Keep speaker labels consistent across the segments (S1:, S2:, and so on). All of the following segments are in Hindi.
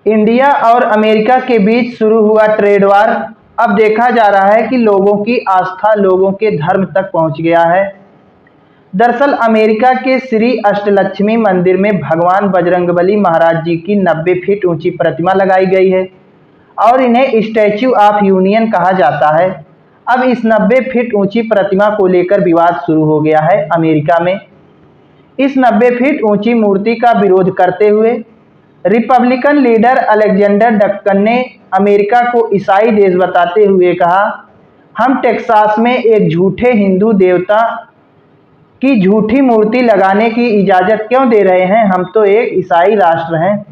S1: इंडिया और अमेरिका के बीच शुरू हुआ ट्रेड वार अब देखा जा रहा है कि लोगों की आस्था लोगों के धर्म तक पहुंच गया है। दरअसल अमेरिका के श्री अष्टलक्ष्मी मंदिर में भगवान बजरंगबली महाराज जी की 90 फीट ऊंची प्रतिमा लगाई गई है और इन्हें स्टैच्यू ऑफ यूनियन कहा जाता है। अब इस 90 फीट ऊंची प्रतिमा को लेकर विवाद शुरू हो गया है अमेरिका में। इस 90 फीट ऊंची मूर्ति का विरोध करते हुए रिपब्लिकन लीडर अलेक्जेंडर डक्कन ने अमेरिका को ईसाई देश बताते हुए कहा, हम टेक्सास में एक झूठे हिंदू देवता की झूठी मूर्ति लगाने की इजाज़त क्यों दे रहे हैं, हम तो एक ईसाई राष्ट्र हैं।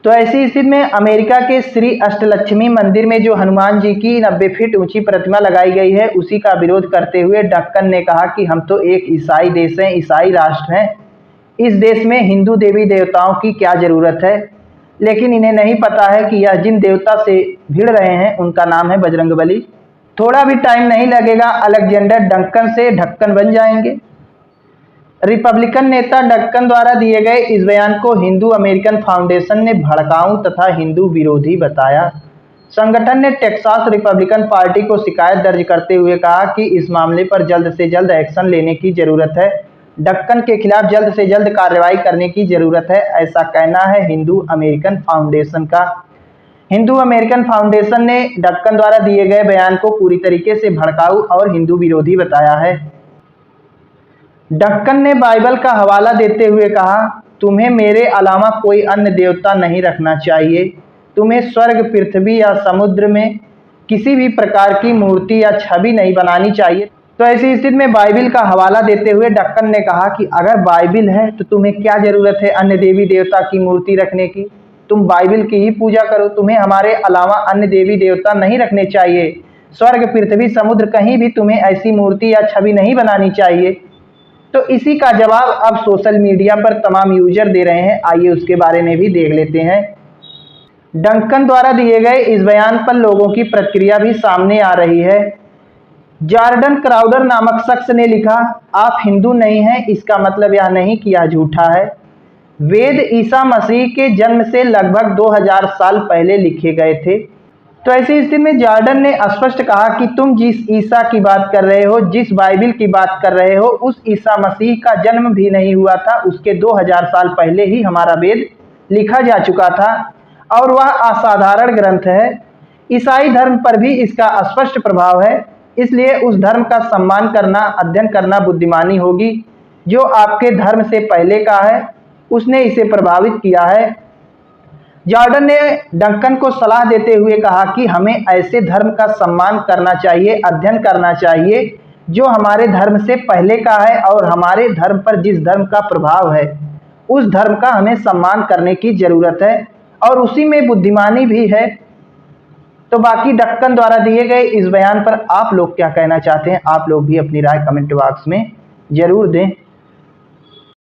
S1: तो ऐसी स्थिति में अमेरिका के श्री अष्टलक्ष्मी मंदिर में जो हनुमान जी की 90 फीट ऊंची प्रतिमा लगाई गई है उसी का विरोध करते हुए डक्कन ने कहा कि हम तो एक ईसाई देश हैं, ईसाई राष्ट्र हैं, इस देश में हिंदू देवी देवताओं की क्या ज़रूरत है। लेकिन इन्हें नहीं पता है कि यह जिन देवता से भिड़ रहे हैं उनका नाम है बजरंगबली। थोड़ा भी टाइम नहीं लगेगा, अलेक्जेंडर डक्कन से ढक्कन बन जाएंगे। रिपब्लिकन नेता डक्कन द्वारा दिए गए इस बयान को हिंदू अमेरिकन फाउंडेशन ने भड़काऊ तथा हिंदू विरोधी बताया। संगठन ने टेक्सास रिपब्लिकन पार्टी को शिकायत दर्ज करते हुए कहा कि इस मामले पर जल्द से जल्द एक्शन लेने की जरूरत है, डक्कन के खिलाफ जल्द से जल्द कार्रवाई करने की जरूरत है, ऐसा कहना है हिंदू अमेरिकन फाउंडेशन का। हिंदू अमेरिकन फाउंडेशन ने डक्कन द्वारा दिए गए बयान को पूरी तरीके से भड़काऊ और हिंदू विरोधी बताया है। डक्कन ने बाइबल का हवाला देते हुए कहा, तुम्हें मेरे अलावा कोई अन्य देवता नहीं रखना चाहिए, तुम्हें स्वर्ग, पृथ्वी या समुद्र में किसी भी प्रकार की मूर्ति या छवि नहीं बनानी चाहिए। तो ऐसी स्थिति में बाइबल का हवाला देते हुए डक्कन ने कहा कि अगर बाइबल है तो तुम्हें क्या जरूरत है अन्य देवी देवता की मूर्ति रखने की, तुम बाइबल की ही पूजा करो, तुम्हें हमारे अलावा अन्य देवी देवता नहीं रखने चाहिए, स्वर्ग, पृथ्वी, समुद्र कहीं भी तुम्हें ऐसी मूर्ति या छवि नहीं बनानी चाहिए। तो इसी का जवाब अब सोशल मीडिया पर तमाम यूजर दे रहे हैं, आइए उसके बारे में भी देख लेते हैं। डक्कन द्वारा दिए गए इस बयान पर लोगों की प्रतिक्रिया भी सामने आ रही है। जॉर्डन क्राउडर नामक शख्स ने लिखा, आप हिंदू नहीं हैं इसका मतलब यह नहीं कि यह झूठा है। वेद ईसा मसीह के जन्म से लगभग 2000 साल पहले लिखे गए थे। तो ऐसी स्थिति में जॉर्डन ने स्पष्ट कहा कि तुम जिस ईसा की बात कर रहे हो, जिस बाइबल की बात कर रहे हो, उस ईसा मसीह का जन्म भी नहीं हुआ था, उसके 2000 साल पहले ही हमारा वेद लिखा जा चुका था और वह असाधारण ग्रंथ है। ईसाई धर्म पर भी इसका स्पष्ट प्रभाव है, इसलिए उस धर्म का सम्मान करना, अध्ययन करना बुद्धिमानी होगी। जो आपके धर्म से पहले का है उसने इसे प्रभावित किया है। जॉर्डन ने डक्कन को सलाह देते हुए कहा कि हमें ऐसे धर्म का सम्मान करना चाहिए, अध्ययन करना चाहिए जो हमारे धर्म से पहले का है और हमारे धर्म पर जिस धर्म का प्रभाव है उस धर्म का हमें सम्मान करने की जरूरत है और उसी में बुद्धिमानी भी है। तो बाकी डक्कन द्वारा दिए गए इस बयान पर आप लोग क्या कहना चाहते हैं, आप लोग भी अपनी राय कमेंट बॉक्स में जरूर दें।